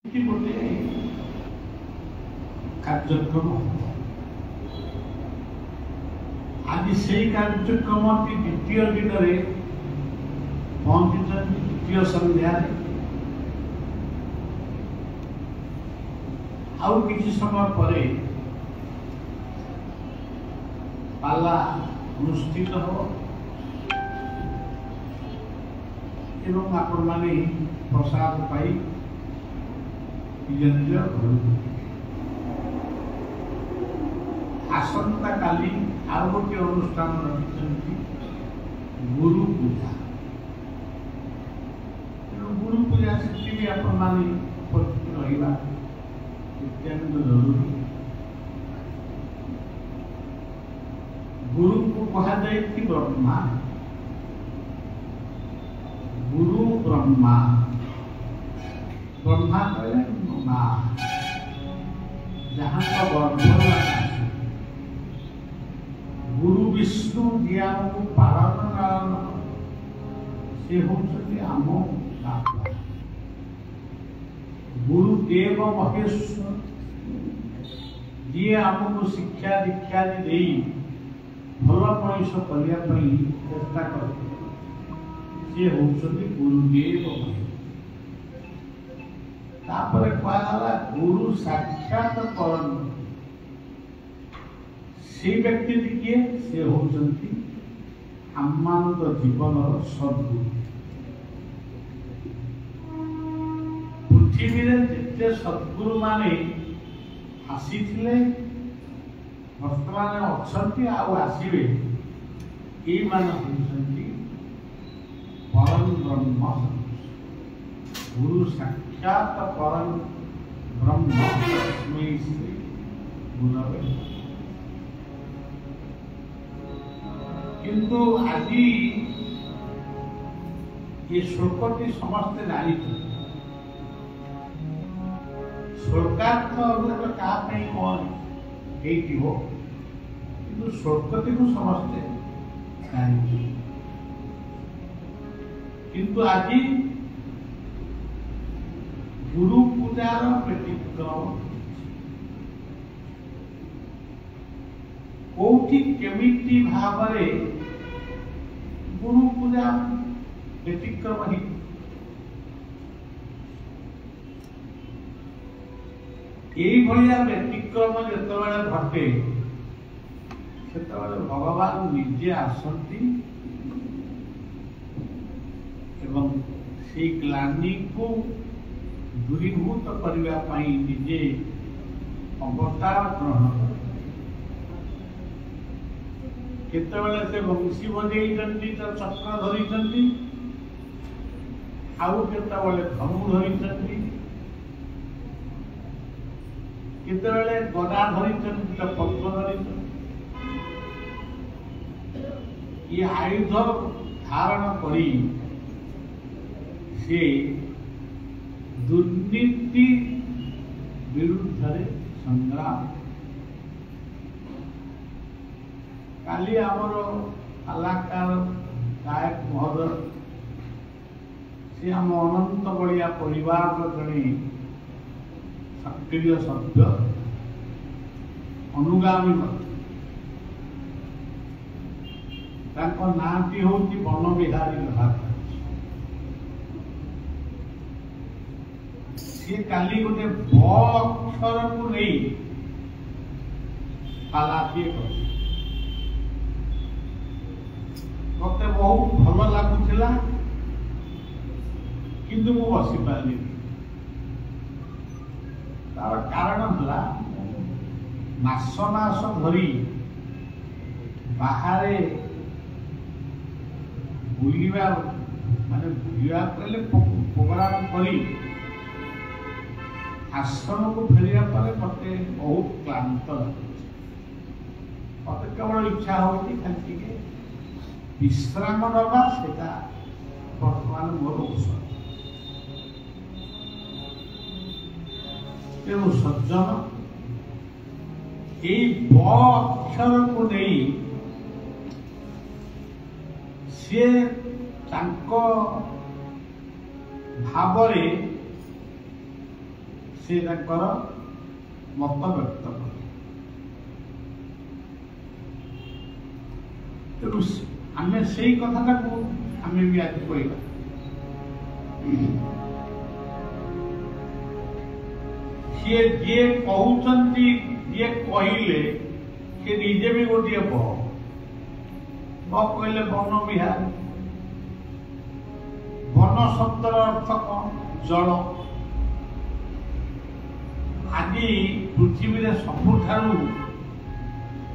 गोटे कार्यक्रम आज से कार्यक्रम द्वितीय दिन में पहुंची द्वितीय संध्या आउ किसी समय पर पाला अनुष्ठित हो एवं आपण माने प्रसाद पाई आसंता काली आउ गोटे अनुष्ठान रखिंट गुरु पूजा गुरु पूजा से आपण माने उपस्थित रहिबा अत्यंत जरूरी। गुरु को कहा जाए कि ब्रह्मा गुरु ब्रह्मा ब्रह्मा कहले माँ जहाँ का गर्भ गुरु विष्णु जिया पालन से होती आम बापा गुरुदेव महेश्वर जी आमको शिक्षा दीक्षा दे भल मनीष करने चेष्टा करते सी होती गुरुदेव तापर कहला गुरु साक्षात परम से व्यक्ति किए से होती आमांत जीवन सद्गुरु। पृथ्वी जिते सद्गुरु माने आसी वर्तमान अच्छा आसवे ये होती परम ब्रह्म गुरु साक्षात परम ब्रह्म तस्मै श्री गुरवे। किंतु आज ये श्लोकटी समस्ते जानी श्लोकार्थ क्या कौन हो कि श्लोकटी को समस्ते जानी किंतु आज गुरु पूजार व्यतिक्रम कौटी केमिति भावरे गुरु पूजा व्यतिक्रम ही यही भलिया व्यतिक्रम जितेबाला घटे से भगवान निजे आसती एवं से ग्लानि को दूरीभूत करने निजे अवतार ग्रहण कर केतबेले से बंशी बजे चक्र धरी आउ केतबेले धनु धरी केतबेले गदा धरी पद्म धरी ये आयुध धारण करी से दुर्नीति विरुद्ध संग्राम काली आमर कलाकार गायक महोदय से आम अनंत बड़िया परिवार जड़े सक्रिय सभ्य अनुगामी नाटी हूँ वन बिहारी लोहार सी काली गोटे ब अक्षर को नहीं पालापी कर मत बहुत भल लगुला किंतु मु बसी पारि तार कारण है मास मास धरी बाहर बुलवा माने बुलवा कहले प्रोग्राम करी आश्रम को फेरिया पर मत बहुत क्लांत मत केवल इच्छा होती खाली विश्राम नवा सेटा वर्तमान मोर औषध तेणु सज्जन यही ब अक्षर को नहीं सी भाव से मत व्यक्त कले। तेणु आम से कथा को आम भी आज कहवा सी जी कहते जी कहले सी निजे भी गोटे कहले वन विहार। वन शब्दर अर्थ कौन? जल। आज पृथ्वी में सबुठारू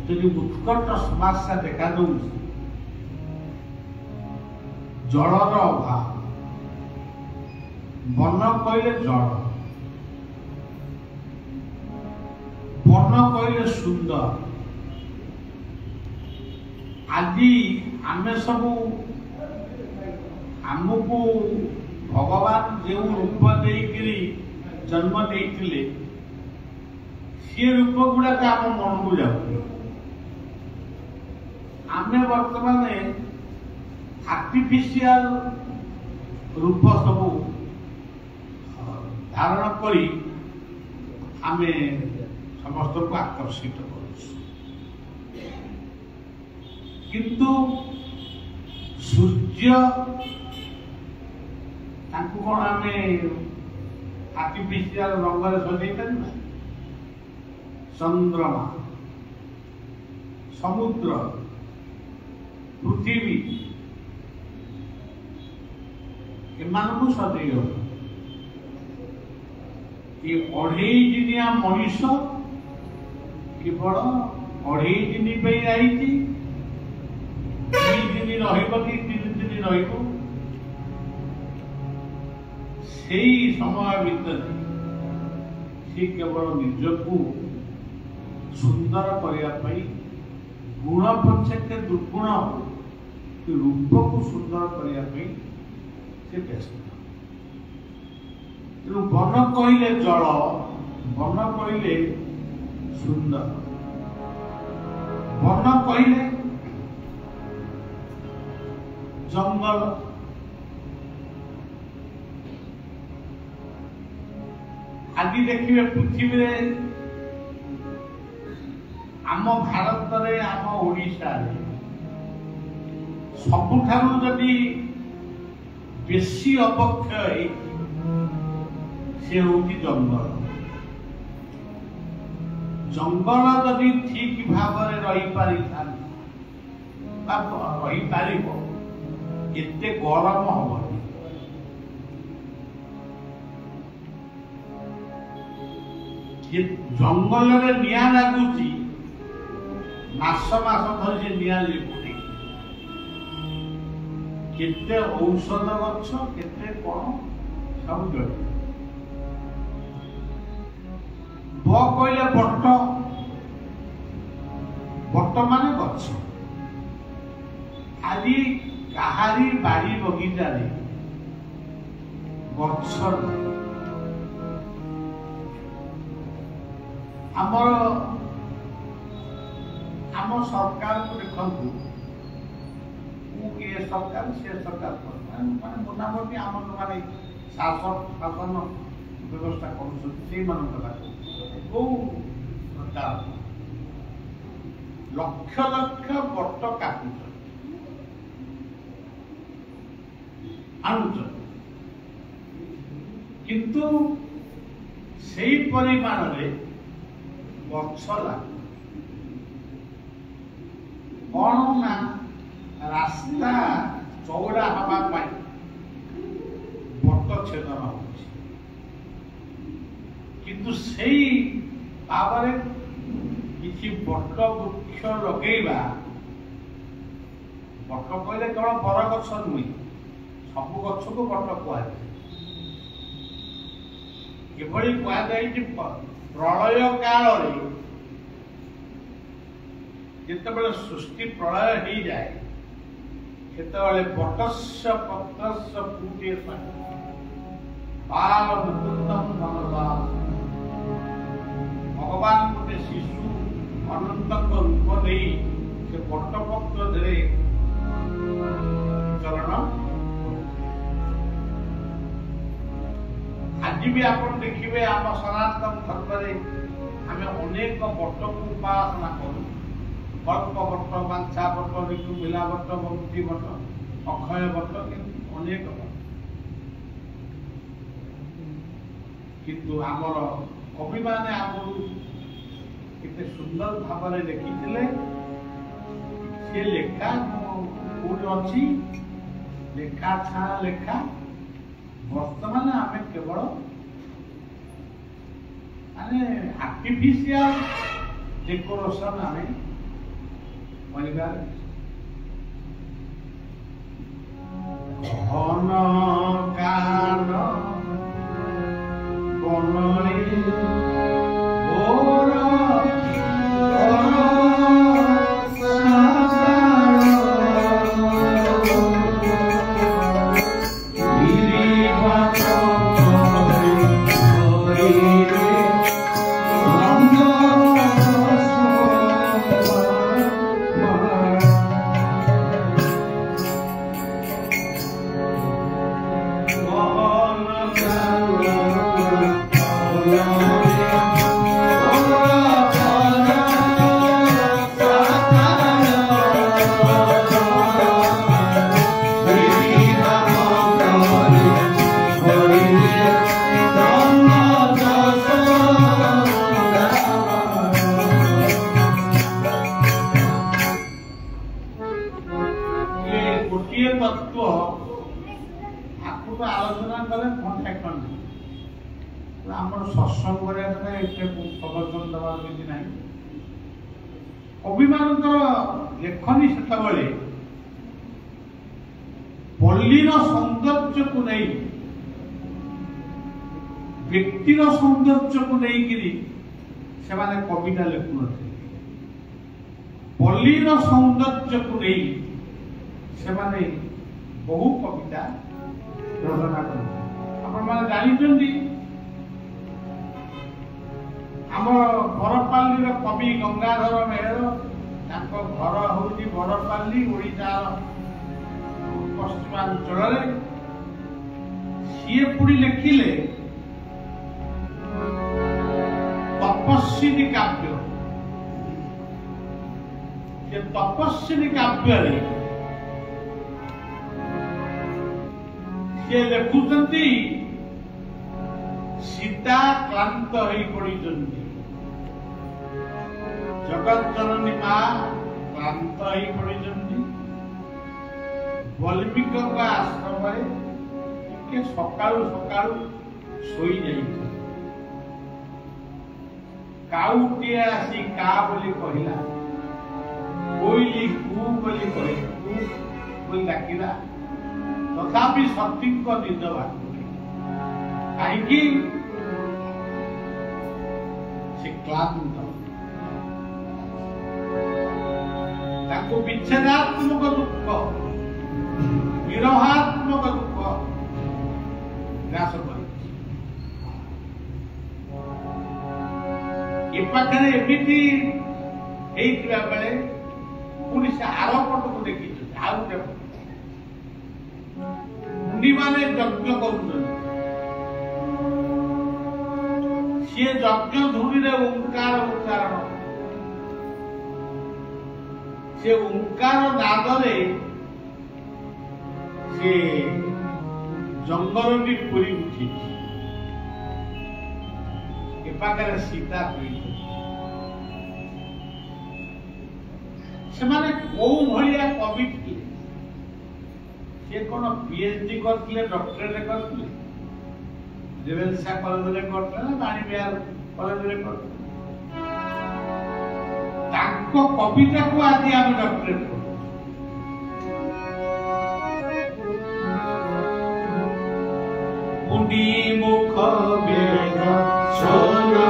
जो उत्कट समस्या देखा दूसरी जलर अभाव। वन कहले जल, वन कहले सुंदर। आज आमे सबू आमको भगवान जो रूप देकरी जन्म देते सी रूप गुड़ाक आम मन को जाऊ। आमे वर्तमान आर्टिफिशियल रूप सबू धारण करी आमे समस्त को आकर्षित कर। किंतु सूर्य कौन आम आर्टिफिशियल रंग सजै पार? चंद्रमा, समुद्र, पृथ्वी एमानकु सजै हो। ये 2.5 दिनिया मनीष केवल 2.5 दिन पे आई 3 दिन रही 3 दिन रही से समय भीतर सी केवल निजकू सुंदर करने गुण पक्षे दुर्गुण रूप को सुंदर करने से व्यस्त। तेणु वन कहले जल, वन कहले सुंदर, वन कहले जंगल। आज देखिए पृथ्वी रे आम भारत रे आम ओडिशा रे सबुठारू जदि बेसी अवक्षय से होगी जंगल। जंगल जदि ठीक भाव में रही पारि एते गरम हम जंगल में निया लगुची मास मास धरी से निया लिपुटी केते औषध गछ केते कौन सब जल। कहले बट, बट मान गछ। आज कहारी बाड़ी बगीचा गछ आमर आम सरकार को देखु ये सरकार से सरकार माने मोटामोटी आम माने शासन शासन व्यवस्था कर लक्ष लक्ष बट काटु आणुच किंतु से परिमाण रे गछ लागु कौन ना रास्ता चौड़ा हवा पाई बट छेदन हो किंतु सही भाव किसी बट वृक्ष लगेगा। बट कहले केवल बर गछ नुहे सब गछ को बट कहुए प्रलय काल जिते सृष्टि प्रलय हो जाए सेतबेले बटस्य पत्रस्य फूटे बाल मुकुंदम मनोबाल भगवान गोटे शिशु अनंत रूप दे से बटपत्र धीरे चरण। आज आज भी आप देखिए आम सनातन धर्म में आम अनेक बट को उपासना करूँ कल्प बट बांछा बट ऋतु बिला but Banshi but Akshay but अनेक बट किंतु आमर कवि माने आगु केते सुंदर भाव लिखी से लेखा कौट अच्छी लेखा छा लेखा वर्तमान आम केवल माने आर्टिफिशियल डेकोरेशन आम घन कान बनली आलोचना कले घंटे खंडे आम सत्संग प्रवचन देवार किसी ना कवि मान लेखनी से पल्लीर सौंदर्य को नहीं व्यक्तिर सौंदर्य को लेकिन से कविता लिखु न पल्लीर सौंदर्य को नहीं से बहु कविता रचना कर जानी आम बरपाली कवि गंगाधर मेहर घर हूँ बरपाली ओडिशार पश्चिमांचल सी पुणी लिखिले तपस्विनी काव्य तपस्विनी काव्य सी लिखुंट सीता क्लांत हो पड़ी जगत जननी माँ क्लांत हो पड़ी वाल्मीक आश्रम टे सकाळु सकाळु सोई जाई काउटे आसी का बोली कहला कोइली कु बोली कहला कु बोली डाकिला तथापि सती निद भाग कहीं से क्लांत विच्छेदात्मक दुख विरहात्मक दुख ग्रास कर एमती बेले पुणी से आर पट को देखी मुनि माने यज्ञ कर सी यज्ञ धूरी ओंकार उच्चारण से ओंकार नादरे से जंगल भी पूरी उठी पाखे सीता से कौ भाया कवि थे सी कौन पीएचडी करते डॉक्टरेट करते रेवेन्सा कॉलेज करते बाणीविहार कॉलेज करते कविता को आज आम डॉक्टरेट मुख वेद सोना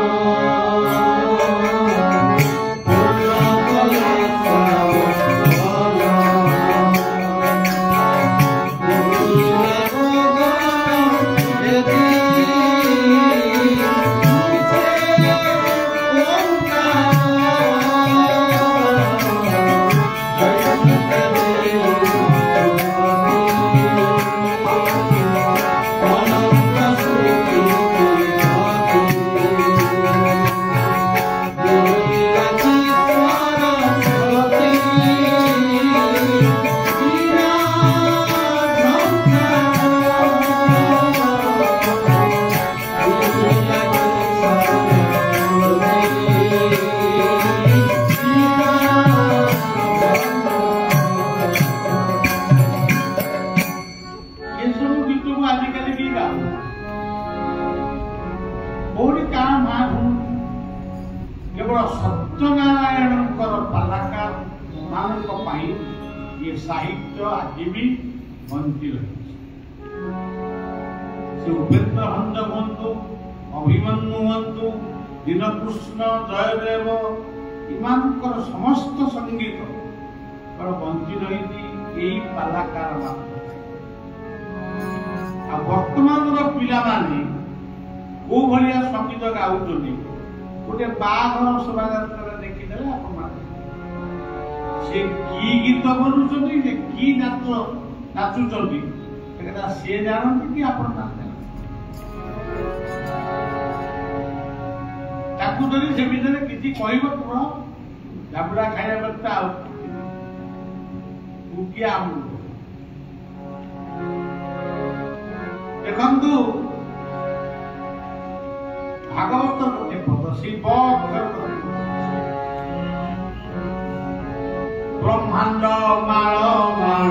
କୋଉଠି କାଁ ଭାଁ କେବଳ ସତ୍ୟନାରାୟଣଙ୍କର ପାଲାକାର ମାନଙ୍କ ପାଇଁ ଏ ସାହିତ୍ୟ ଆଜି ବି ବଞ୍ଚି ରହିଛି। ସେ ଉପେନ୍ଦ୍ର ଭଞ୍ଜ ହୁଅନ୍ତୁ, ଅଭିମନ୍ୟୁ ହୁଅନ୍ତୁ, ଦୀନକୃଷ୍ଣ, ଜୟଦେବ, ଏମାନଙ୍କର ସମସ୍ତ ସଙ୍ଗୀତ ବଞ୍ଚି ରହିଛି ଏଇ ପାଲାକାର ମାଧ୍ୟମରେ। ଆଉ ବର୍ତ୍ତମାନର ପିଲାମାନେ କୋଉ ଭଳିଆ ସଙ୍ଗୀତ ଗାଉଛନ୍ତି, ଗୋଟେ ବାହାଘର ଶୋଭାଯାତ୍ରାରେ ଦେଖିଦେଲେ ଆପଣ ସେ କି ଗୀତ ବୋଲୁଛନ୍ତି, ସେ କି ନାଚୁଛନ୍ତି, ସେଟା ସେ ଜାଣନ୍ତି କି ଆପଣ ଜାଣନ୍ତି? ତାକୁ ଯଦି ସେ ଭିତରେ କିଛି କହିବ ତୁମ ଜାବୁଡା ଖାଇବା କଥା ଆଉ କିଏ ଆମକୁ ଦେଖନ୍ତୁ। ଭାଗବତ ଗୋଟେ ପଦ ଶିବ ବ୍ରହ୍ମାଣ୍ଡ ମାଳ ମାଳ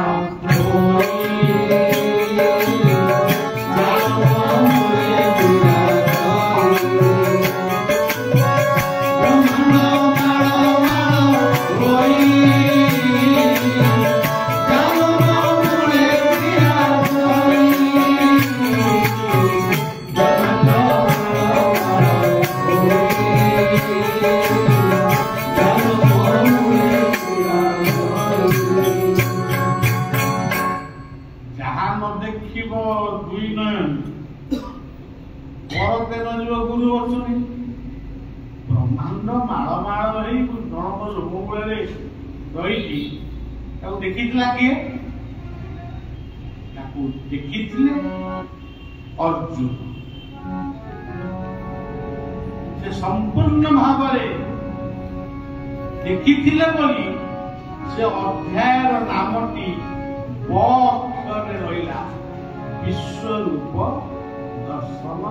ବ୍ରହ୍ମାଣ୍ଡ ମାଳ ମାଳ ହେଇ ଜଣକ ଲୋକମୂଳରେ ରହିଛି। ତାକୁ ଦେଖିଥିଲା କିଏ? ତାକୁ ଦେଖିଥିଲେ ଅର୍ଜୁନ। ସେ ସମ୍ପୂର୍ଣ୍ଣ ଭାବରେ ଦେଖିଥିଲେ ବୋଲି ସେ ଅଧ୍ୟାୟର ନାମଟି ବ ଅକ୍ଷରରେ ରହିଲା, ବିଶ୍ୱରୂପ ଦର୍ଶନ।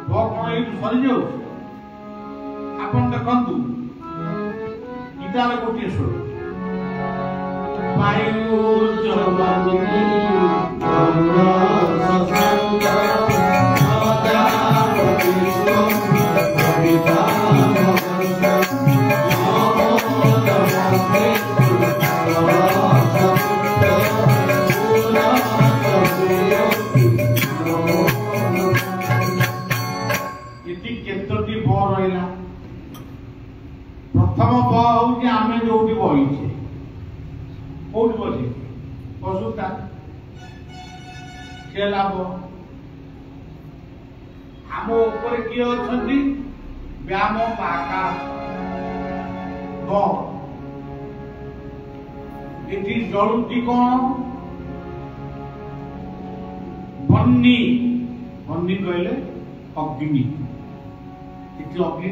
କଣ ଏଇଠୁ ସରିଯାଉ? ଆପଣ ଦେଖନ୍ତୁ ଗୀତାର ଗୋଟିଏ ସ୍ୱର प्रथम ब हूँ आम जो बहीचे कौट बसी पशुता से लाभ आम उपर किए अच्छा व्यायाम पाका ये जलुची कौन बन्नी बन्नी कहले अग्नि अग्नि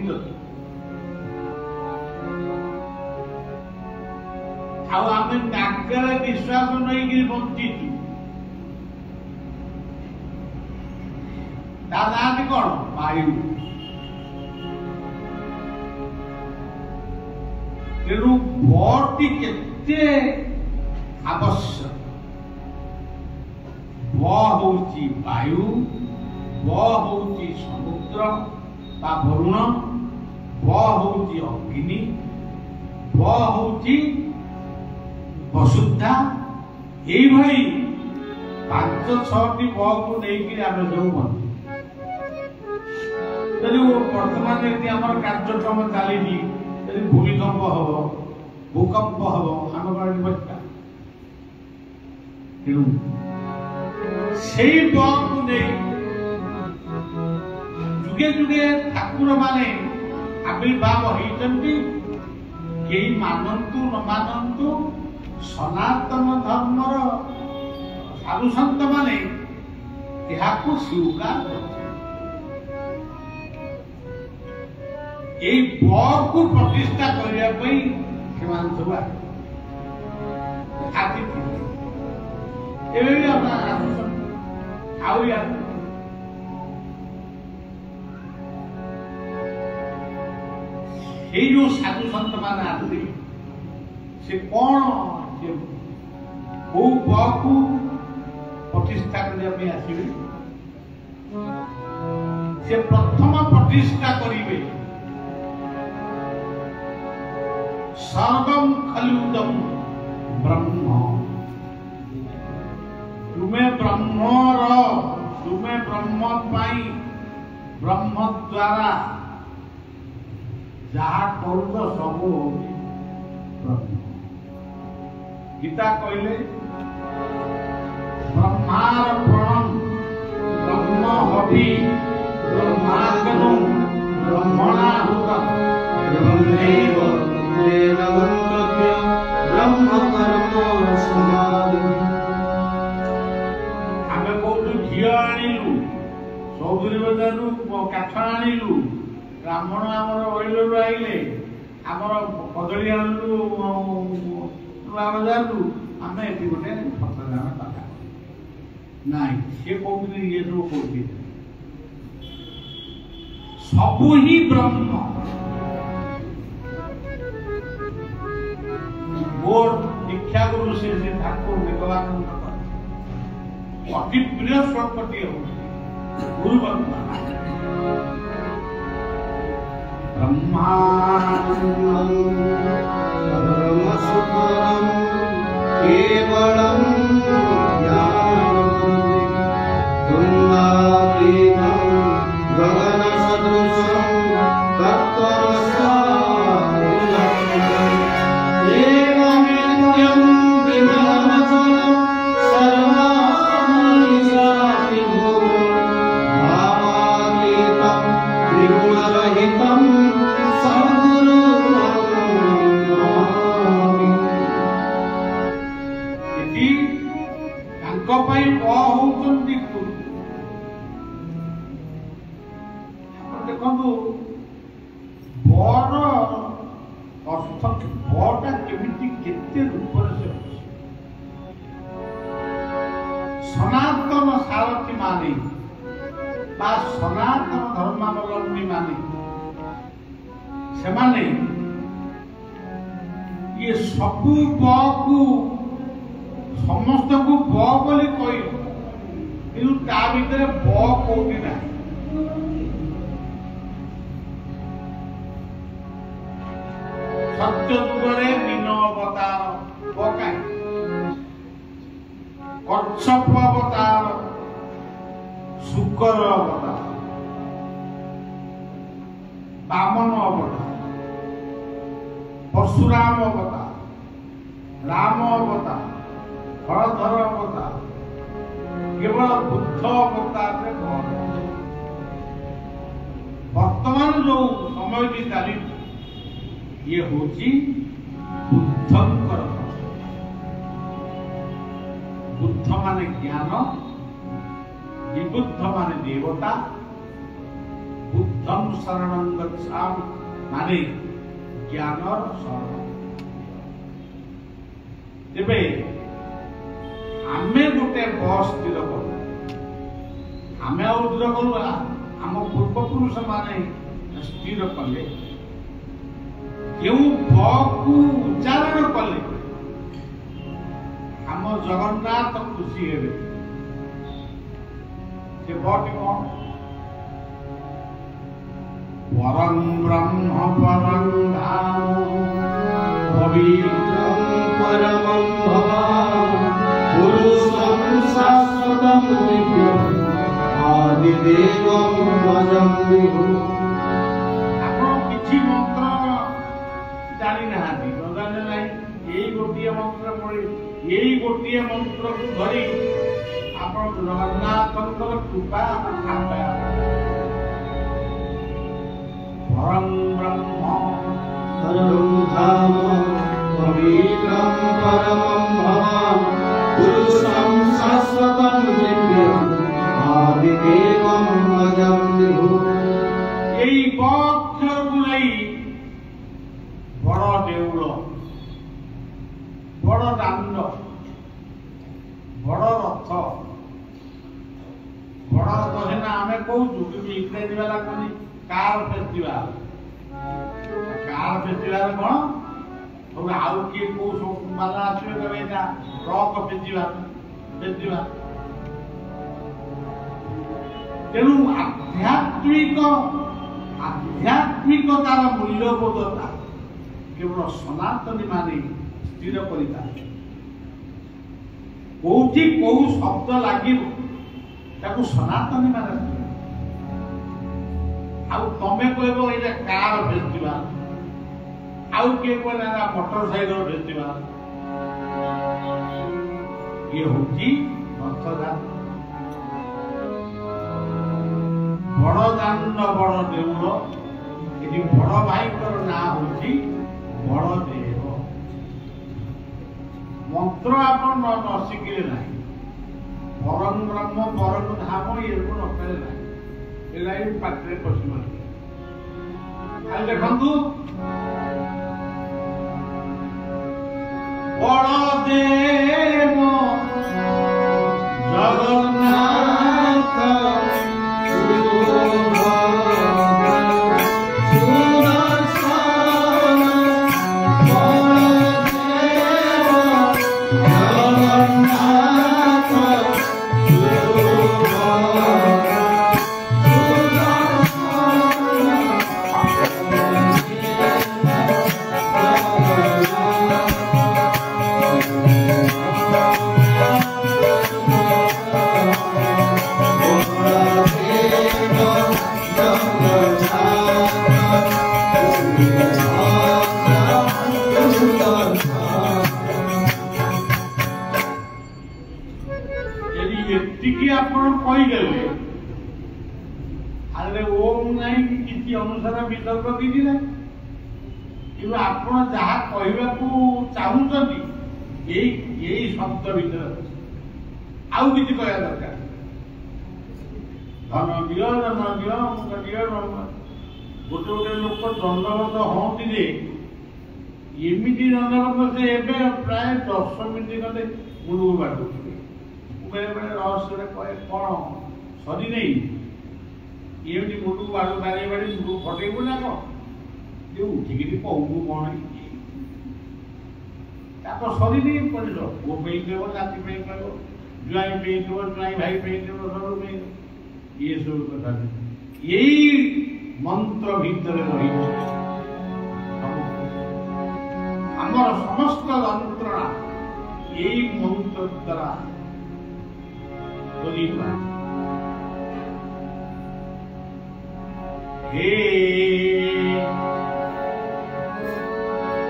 आम नागरे विश्वास नहीं बंचीचु कौन वायु तेणु बटी के आवश्यक बी वायु बी समुद्र बा वरुण बी अग्नि बी वसुधा यही पांच छटी ब को लेकिन आम जो बंधु वर्तमान यदि आम कार्यक्रम चली भूमिकंप हम भूकंप हम आम बचा से जुगे जुगे ठाकुर माने आविर्भाव होती कई मानतु न मानतु सनातन धर्मर साधु सन्त माने स्वीकार को प्रतिष्ठा करने सब जो साधु सन्त मान आसते से कौन से को बाकू प्रतिष्ठा करने आसवे से प्रथम प्रतिष्ठा करिवे सर्वम खलुदम ब्रह्म तुम्हें ब्रह्म पाई ब्रह्म द्वारा जहा करुद सब ब्रह्म गीता कहले ब्रह्मार प्रणम ब्रह्म हवि ब्रह्माग्नो ब्रह्मणाहुत ब्रह्मैव तेन गन्तव्य ब्रह्म कर्म समाधि आमे कोठु घिଅ आनिलु चौधुरी बजारु काठ आनिलु ब्राह्मण आमर ओइलरु आइले आमर कदली आनिलु नुआ बजारु आमे एति गोटे फटदान पाका नाइ से कोठु ये सब कोठि सबु ही ब्रह्म मोर दीक्षा गुरु श्री श्री ठाकुर निगमानंद अति प्रिय श्लोकटी गुरु ब्रह्मानंदं परमसुखं केवलं ज्ञानमूर्तिं तुङ्गातीतं गगनसदृशं तत्त्वमसारं एवमेत्यं विमलमचलं सर्वात्मनिशातिभुवं भावातीतं त्रिगुणरहितं देखो बर अर्थ बटा केमिति केते रूप से सनातन सारथी माने बा सनातन धर्मावलंबी माने से माने ये सबु बकु समस्त को ब बोली कहि किंतु ता भीतर ब कोठी ना सत्य जुगरे मीन अवतार पकाई कच्छप अवतार शुकर अवतार वामन अवतार परशुराम अवतार राम अवतार हरधर अवतार केवल बुद्ध अवतार वर्तमान जो समय भी चली ये होची बुद्धंकर बुद्ध माने ज्ञान विबुद्ध माने देवता बुद्धं शरणं गच्छामि माने ज्ञानर शरण तेबे आमे गोटे बस स्थिर करू आमे आ स्थिर करू आम पूर्व पुरुष माने स्थिर कले को उच्चारण कले आम जगन्नाथ खुशी हेबे से बट कौन परं ब्रह्म परं धाम पवित्रं परमं भवान् पुरुषं शाश्वतं दिव्यम् आदिदेवं भजं विभु किछि मंत्र जानी नाहांती जाने नाही एई गोटिए मंत्र पढ़ी एई गोटिए मंत्र को धरी आपण जगन्नाथंकर कृपा आपाय परं ब्रह्म परं धाम पवित्रं परमं भवान् पुरुषं शाश्वतं दिव्यम् आदिदेवं भजं विभु एई बक्ष गुलाई बड़ देउल बड़ दांड बड़ रथ बड़ रथ सीना आम कहूँ इंग्रेजी वाला कहनी कार फेस्टिवल कौन ସବୁ ଆଉ କିଏ କୋଉ ସବୁ ବାଲା ଆସିବେ କହିବେ ଏଇଟା ରକ୍ ବେଚିବା। ତେଣୁ ଆଧ୍ୟାତ୍ମିକତାର ମୂଲ୍ୟବୋଧତା କେବଳ ସନାତନୀ ମାନେ ସ୍ଥିର କରିପାରିବେ। କୋଉଠି କୋଉ ଶବ୍ଦ ଲାଗିବ ତାକୁ ସନାତନୀ ମାନେ ଆଉ ତମେ କହିବ ଏଇଟା କାର ଫେଷ୍ଟିଭାଲ, ଆଉ କିଏ କହିଲେ ଏଇଟା ମୋଟର ସାଇକେଲ ଫେଷ୍ଟିଭାଲ। ଇଏ ହଉଛି ରଥଯାତ୍ରା। ବଡ ଦାଣ୍ଡ ବଡ ଦେଉଳ, ଏଠି ବଡ ଭାଇଙ୍କର ନାଁ ହଉଛି ବଳଦେବ। ମନ୍ତ୍ର ଆପଣ ନ ଶିଖିଲେ ନାହିଁ, ବରଂ ବ୍ରହ୍ମ ବରଂ ଧାମ ଇଏକୁ ନ କଲେ ନାହିଁ, ଏଇଟା ବି ପାଟିରେ ପଶିବ। ଖାଲି ଦେଖନ୍ତୁ ବଳଦେବ ଜଗନ୍ନାଥ ଏତିକି ଆପଣ କହିଦେଲେ, ଆରେ ଓମ୍ ନାହିଁ କି କିଛି ଅନୁସାରେ ବିତର୍କ କିଛି ନାହିଁ, କିନ୍ତୁ ଆପଣ ଯାହା କହିବାକୁ ଚାହୁଁଛନ୍ତି ଏଇ ଶବ୍ଦ ଭିତରେ ଆଉ କିଛି କହିବା ଦରକାର। ଧନ ଦିଅ, ଜନ ଦିଅ, ମୁଖ ଦିଅ। ଗୋଟେ ଗୋଟେ ଲୋକ ଦଣ୍ଡବତ ହୁଅନ୍ତି ଯେ ଏମିତି ଦଣ୍ଡବତ ସେ ଏବେ ପ୍ରାୟ 10 ମିନିଟ୍ ଖଣ୍ଡେ ମୁଣ୍ଡକୁ ବାଟୁଥିବେ। ବେଳେ ବେଳେ ରହସ୍ୟରେ କହେ କଣ ସରି ନେଇ ଏମିତି ମୁଣ୍ଡକୁ ବାଡ଼ି ମୁଣ୍ଡକୁ ଫଟେଇବୁ ନା କଣ, ଯେ ଉଠିକିରି କହୁବୁ କଣ ହେଇଛି। ତାକୁ ସରି ନେଇ ପଡ଼ିଲ, ପୁଅ ପାଇଁ ଦେବ, ନାତି ପାଇଁ କହିବ, ଜ୍ୱାଇଁ ପାଇଁ ଦେବ, ଜ୍ୱାଇଁ ଭାଇ ପାଇଁ ଦେବ, ସବୁ ପାଇଁ ଦେବ। ଇଏ ସବୁ କଥା ଏଇ ମନ୍ତ୍ର ଭିତରେ ରହିଛି। ଆମର ସମସ୍ତ ଯନ୍ତ୍ରଣା ଏଇ ମନ୍ତ୍ର ଦ୍ୱାରା हे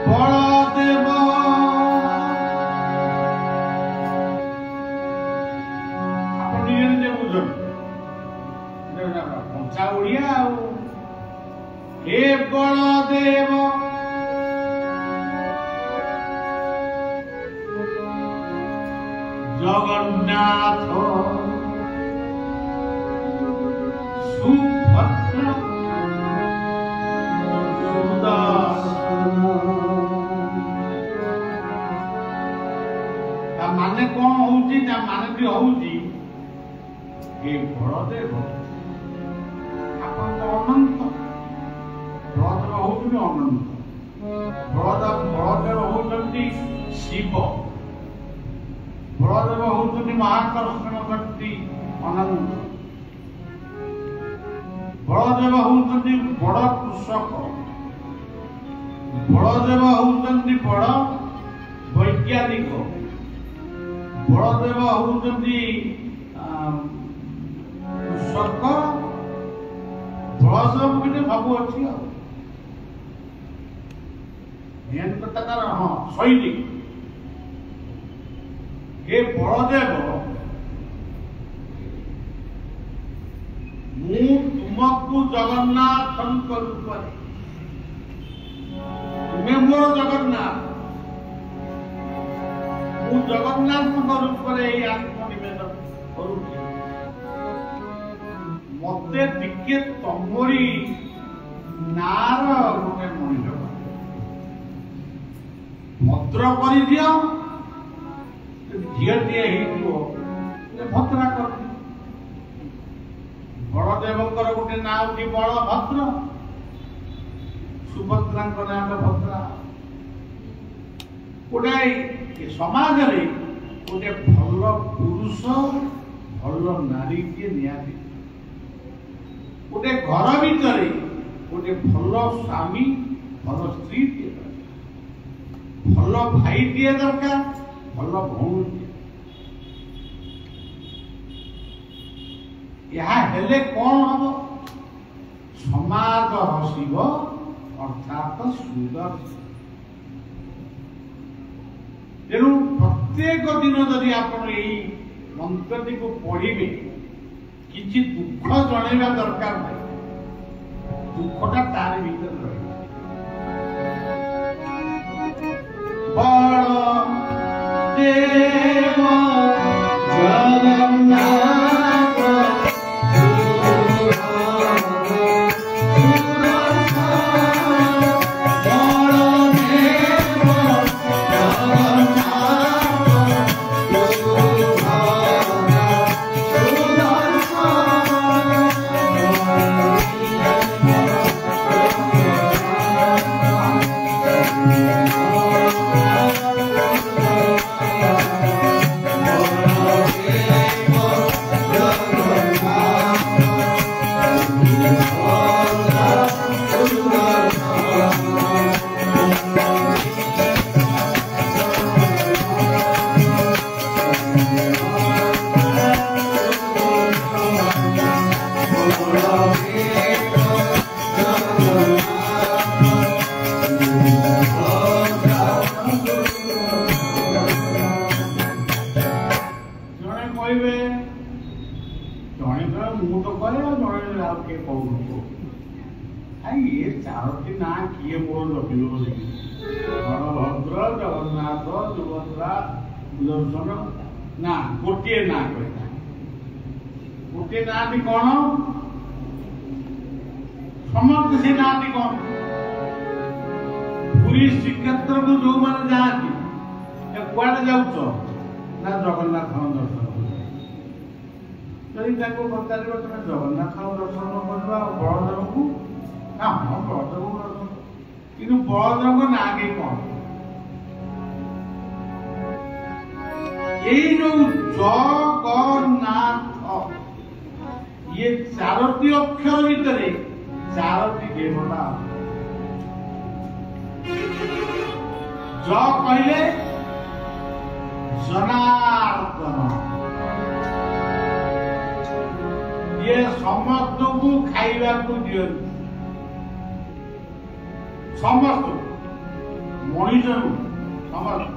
बलदेव आप निजे बुझ पंचा ओडिया हे बलदेव जगन्नाथ सुभद्रा माने कौन होउची ता माने भी होउची हे बलदेव आपन अनंत बलदेव होउची अनंत बलदेव होउची शिव बलदेव होउची महाकर्षण शक्ति अनंत बलदेव होउची बड़ कृषक बलदेव होउची बड़ वैज्ञानिक बलदेव होउची कृषक बलदेव के सब अच्छी मेन कथा हाँ सैनिक हे बलदेव मु तुमको जगन्नाथ रूप तुम्हें मोर जगन्नाथ मु जगन्नाथ रूप आत्मनिवेदन करुची मते टिके तमरी नार गोटे मनीष भद्र कर दियो झीटे भद्रा कर बलदेवंकर गोटे ना हूँ बलभद्र सुभद्रा नाम भद्रा गोटे समाज रे गोटे भल पुरुष भल नारी किए निहाती गोटे घर भितर गोटे भल स्वामी भल स्त्री टे भल भाई टे दरकार भल भौणी हेले कौन हम समाज हसिब अर्थात सुंदर तेणु प्रत्येक दिन जदि आप मंत्रटी को पढ़े किसी दुख जनवा दरकार नहीं दुखटा तार भीतर रही ये चारोटी ना किए मोर बलभद्र जगन्नाथ सुभद्रा सुदर्शन ना गोटे ना कहना गोटे ना कौन समस्त से ना कौन पुरी श्रीक्षेत्र को जो मैंने जाती कुआड़े जाऊच ना जगन्नाथ दर्शन पचार तुम जगन्नाथ दर्शन करवा बलदेव को ना हाँ बलदेव दर्शन कि बलदेव ना के कौन ये जो जगन्नाथ ये चारोटी अक्षर भितर चारोटी देवता ज कहले जनार्दन ये समस्त को खाइबा को दियंती समस्त मनीष समस्त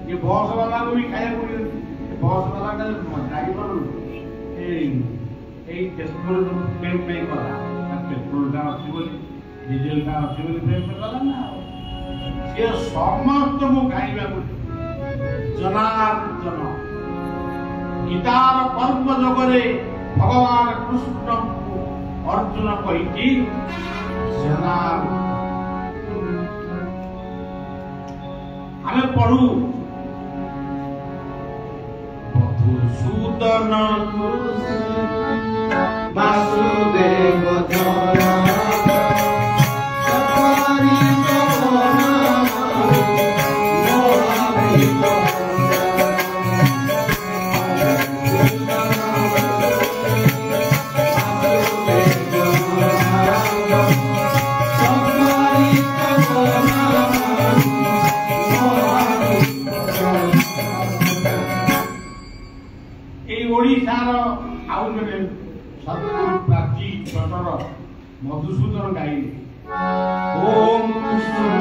ये बस वाला को भी खाया को दियंती बस वाला का ड्राइवर पेट्रोल पेम पे कला पेट्रोल का अच्छी बोली डीजेल का अच्छी बोली पेम पे कला ना ये समस्त को खाइबा को जनार्दन गीतार कर्म जगरे भगवान कृष्ण को अर्जुन कही हमें पढ़ू मधुसूदन वासुदेव मधुसूदन गाई ओम कृष्ण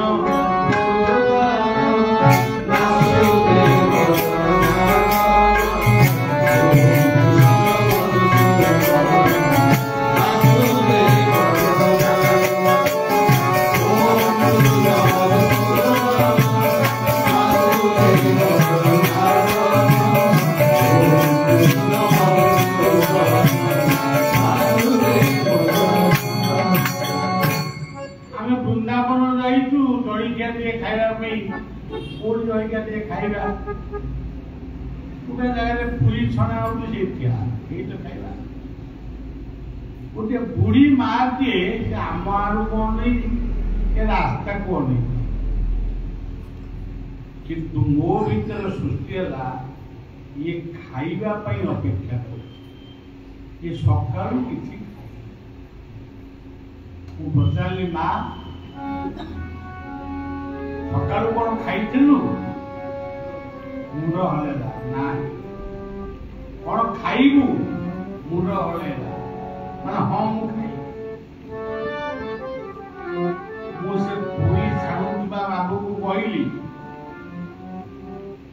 खाइबा गोटे जगह पुरी छना खाइबा गोटे बुढ़ी माँ टे आम आड़ कौन नहीं रास्ता कौन नहीं किंतु मो भीतर सृष्टि है ये खाइबा पई अपेक्षा कर ये सकाळु किछि मु पचारली माँ सकाळु कोन खाइथिलु मुंड हलेला ना कोन खाइबु मुंड हलेला माने हां मु खाइ मु से पूरी छाणुबा बाबू को कहली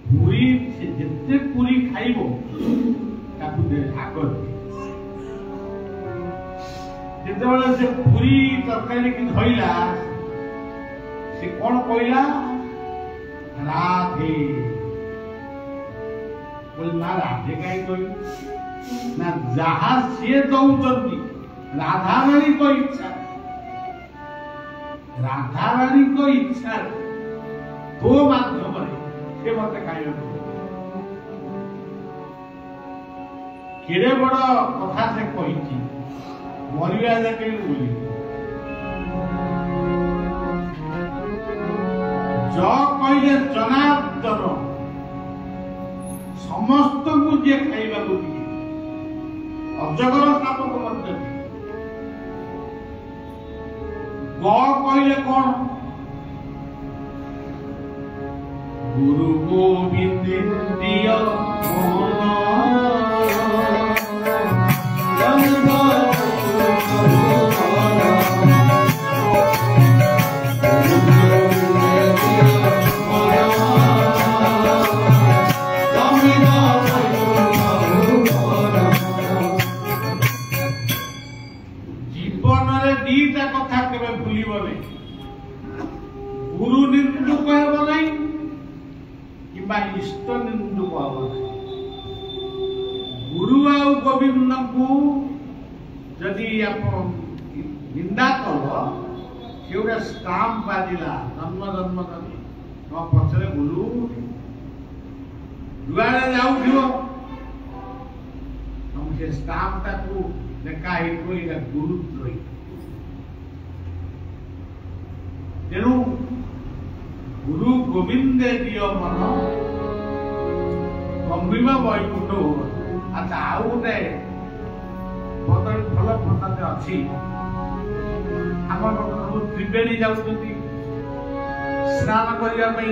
पूरी से जिते पूरी खाइबो ताकू दे आकर जिते से पूरी तरकारी की धइला से कौन कहला राधे बोल ना राधे कहीं कोई ना जहा से दौचंती राधा रानी को इच्छा राधा रानी को इच्छा दो माध्यम से मत खाइबा केड़े बड़ कथा से कही मरिया जाके बोली जो कहले जनार्दन समस्त को जे खाइबा को दिए अजगर साप को मत ग कहले कौन गुरु गोविंद दिय जीवन रे दीटा कथा केबे भूलिबो नै गुरु निंदु कहबो नै किबा इष्ट निंदु कहबो नै गुरु आ गोविंद को जदि आप निंदा करो से स्टाम्प बाजिला जन्म जन्म करी तो पछरे गुरु जुआड़े जाऊथिबो हम से स्टाम्प ताकू देखा ही कोई गुरुत्व तेणु गुरु गोविंद दियो मन गंभीर वैकुंठ हो अच्छा आउ गोटे भल प्रथाते अच्छी आम त्रिवेणी जाऊँगी स्नान करने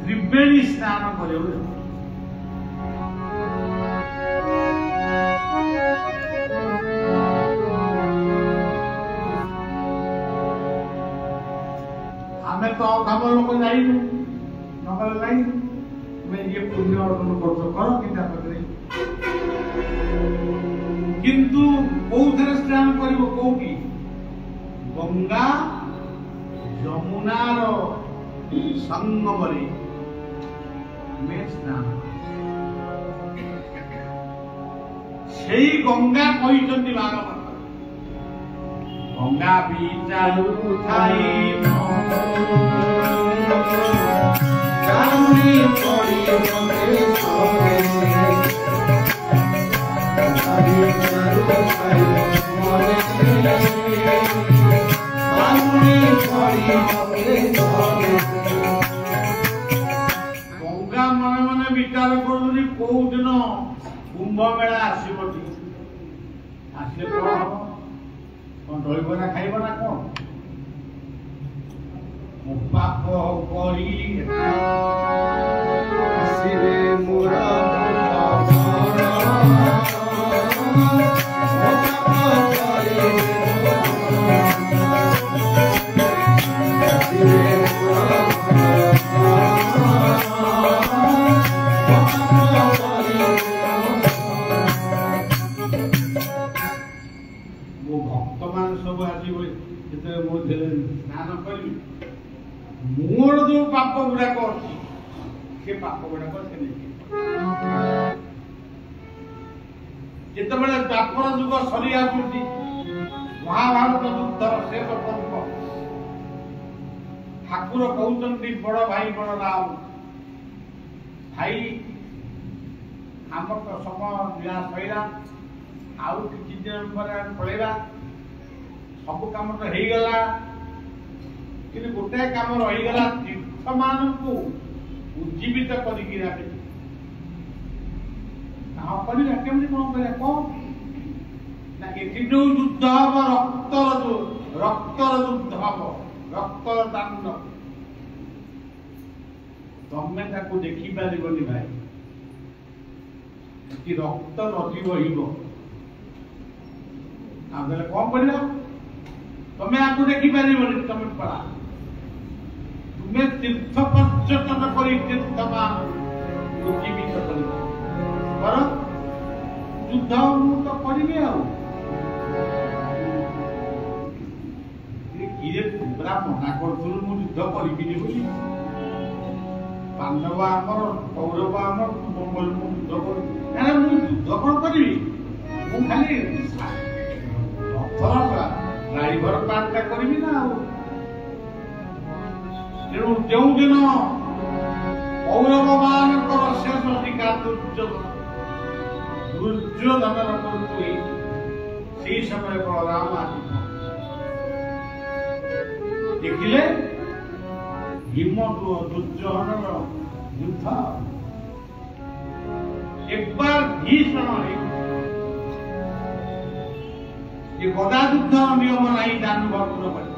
त्रिवेणी स्नान कर आम तो अभाव लोक जाइनु नगल लाइन मैं ये पुण्य अर्जन कर चिंता कर किंतु कौथरे स्नान करिवो कोठी गंगा यमुनार संगमरे में स्नान सेई गंगा कहिचंती भागवत गंगा बीचारु थाई कारुणी पड़ी मते सोरे गंगा मन मन विचार करूनी कौ दिन कुंभ मेला आसबी आसे कौन दहीबरा खाइब ना कौन पाप करी स्नान करी मोर जो पाप गुड़ाक अच्छी से पाप गुड़ाक से जिते द्वापर जुग सरी आसुची महाभारत युद्धर शेष पर्व ठाकुर कहते बड़ भाई बड़ राम भाई आम तो समय विनाश पाइला आउ कि दिन पर पड़ेगा सब कम तो हो गला କିନ୍ତୁ ଗୋଟାଏ କାମ ରହିଗଲା ତୀର୍ଥମାନଙ୍କୁ ଉଜ୍ଜୀବିତ କରିକି ରାଖି କରିବା କେମିତି କଣ କରିବା କଣ ନା ଏଠି ଯୋଉ ଯୁଦ୍ଧ ହବ ରକ୍ତର ଯୁଦ୍ଧ ହବ ରକ୍ତର ତାଣ୍ଡବ ତମେ ତାକୁ ଦେଖିପାରିବନି ଭାଇ ଏଠି ରକ୍ତ ନଦୀ ବହିବ ଆଉ ତାହେଲେ କଣ କରିବ ତମେ ଆକୁ ଦେଖିପାରିବନି ତମେ ପଳା ତୁମେ ତୀର୍ଥ ପର୍ଯ୍ୟଟନ କରି ତୀର୍ଥ ଉଜ୍ଜୀବିତ କରିବ କର ଯୁଦ୍ଧ ମୁଁ ତ କରିବି ଆଉ କିଏ ପୁରା ମନା କରୁଥିଲୁ ମୁଁ ଯୁଦ୍ଧ କରିବିନି ବୋଲି ପାଣ୍ଡବ ଆମର କୌରବ ଆମର ମଙ୍ଗଳ ମୁଁ ଯୁଦ୍ଧ କରିବି ମୁଁ ଯୁଦ୍ଧ କଣ କରିବି ମୁଁ ଖାଲି ରଥର ଡ୍ରାଇଭର ପାର୍ଟଟା କରିବି ନା ଆଉ ତେଣୁ ଯେଉଁଦିନ କୌରବ ମାନଙ୍କର ଶେଷ ଅଧିକାର ଦୁର୍ଯ୍ୟୋଧନର ମୃତ୍ୟୁ ହେଇଛି সেই সময় বলরাম আসিল ଦେଖିଲେ ভীম দুর্যোধনর যুদ্ধ একবার ভীষণ ये गदा युद्ध नियम नहीं दानु भग्न करे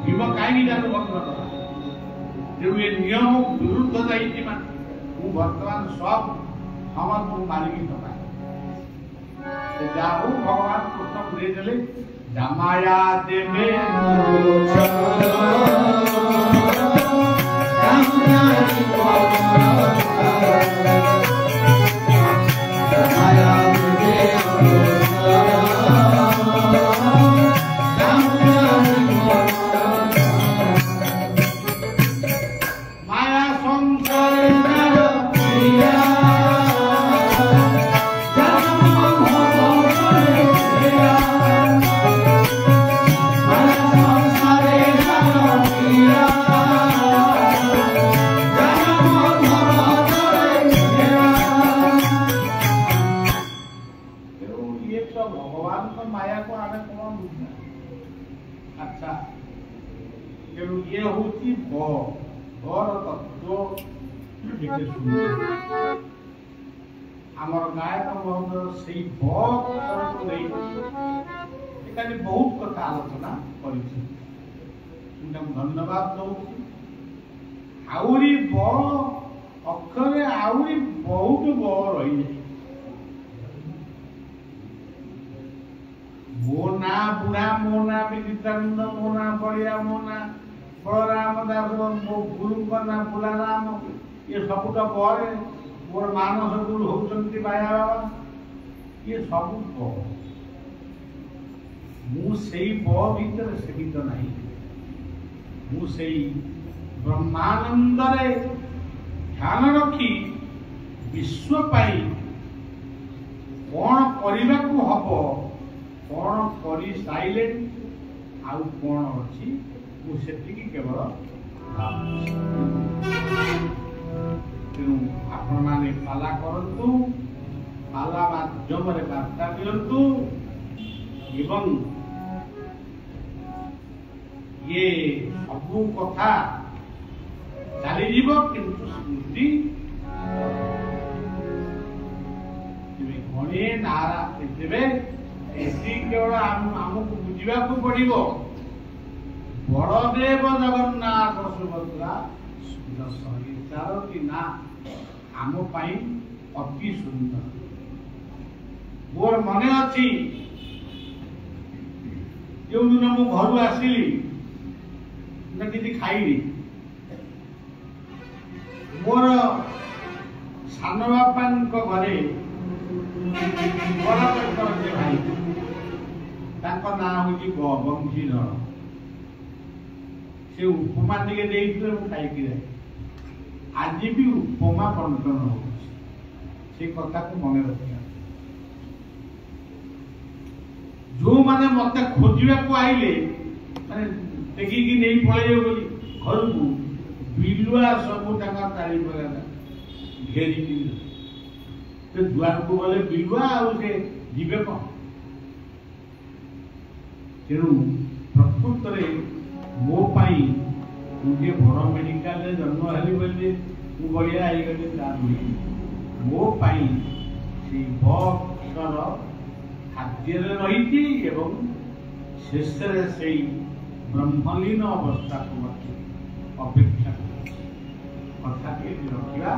भीम कहीं दानु भग्न करा जो ये नियम विरुद्ध जाइए मान वर्तमान सब समस्त मारिकी पका जाओ भगवान कृष्ण दे देले जमाया देवे बहुत कथा आलोचना धन्यवाद दौर आहरी बड़ अक्षरे आहरी बहुत बड़ रही मो ना बुढ़ा मो ना विदितानंद मो ना बड़िया मो ना बलराम दास मो गुरु ना बुलाराम ये सब बड़े मोर मानस गुरु होती बाया बाबा ये सब मु भीतर सीमित नहीं मु ब्रह्मानंद ध्यान रखी विश्व पाई कौन करने को हम कौन कर सारे आउ कौन अच्छी मुझे केवल तेणु आपण मैंने पाला करूँ पाला माध्यम बार्ता दिंतु एवं ये सबू कथा चलीज किंतु स्मृति घणे नारा देवे केवल आमको बुझा पड़ो बड़देव जगन्नाथ सुभद्रा चारोटी ना आम अति सुंदर मोर मन अच्छी जो दिन मु घर आसिली किसी खाई मोर सान बापा घरे बड़ा भाई ना हूँ बंशीधर से उपमा टे खाई आज भी उपमा बंटन हो कथा को मन रखा जो माने मत खोजा को आइले माने देखिकी नहीं पड़े घर को बिलुआ सब तारी घेरी दुआर को गले बिलुआ से जीवे कौन तेणु प्रकृत मो पाई मुझे बड़ मेडिकल जन्म हेली बोली मु बढ़िया होगली ता नुहे मो पाई से बक्सर खाद्य रही शेष से ब्रह्मलीन अवस्था को अपेक्षा कथा रखा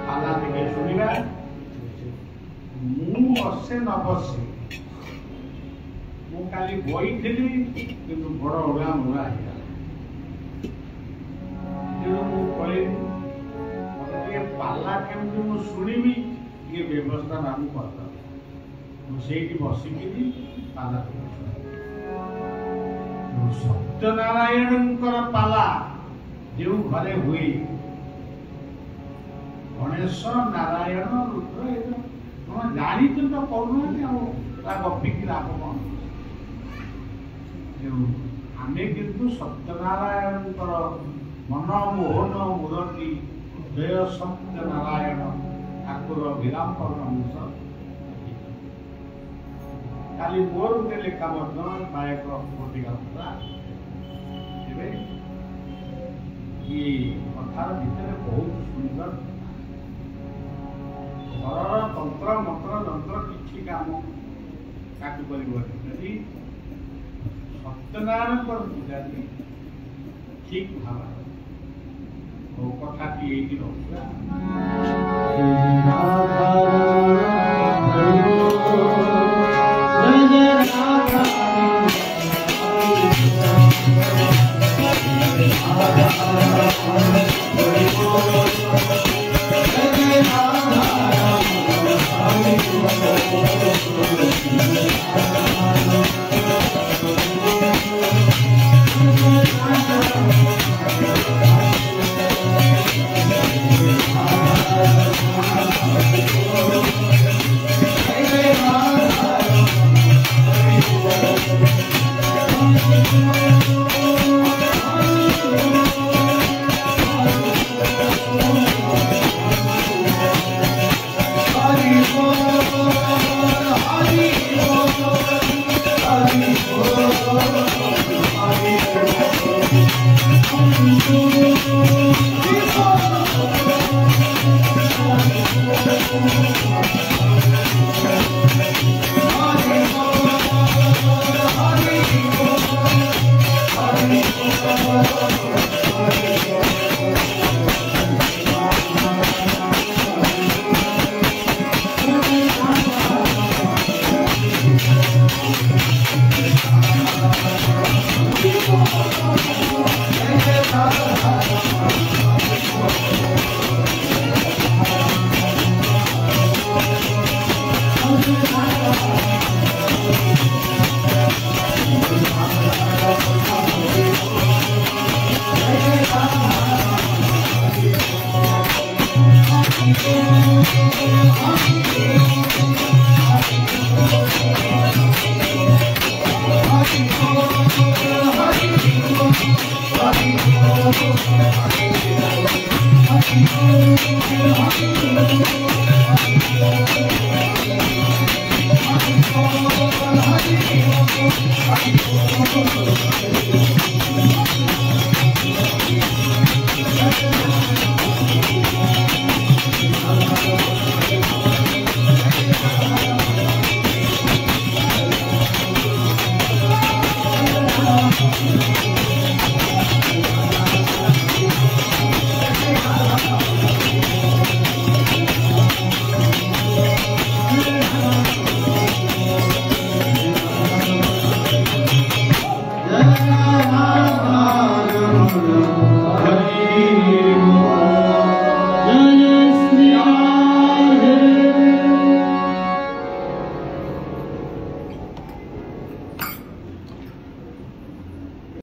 पाला टे शुणा मु बसे न बसे मु काली बई थी कि बड़ उड़ा मुड़ा कहली मत पाला केमती मु शुणी ये व्यवस्था लागू करद मुझे बसिकी पाला सत्यनारायण पाला जो घरे हुए गणेश नारायण रुद्र तुम जानी तो कहना गपिक लाभ कौन आमे किंतु सत्यनारायण मनमोहन मूर्ति जय सत्यनारायण ठाकुर विरांपर अंश खाली मोर गोटे लेखा नायक गोटे गाँव ये कथार भितर बहुत सुंदर घर तंत्र मंत्र तंत्र किसी काम काटू कर सत्यनारायण पूजा ठीक भाव कथा ये Thank you.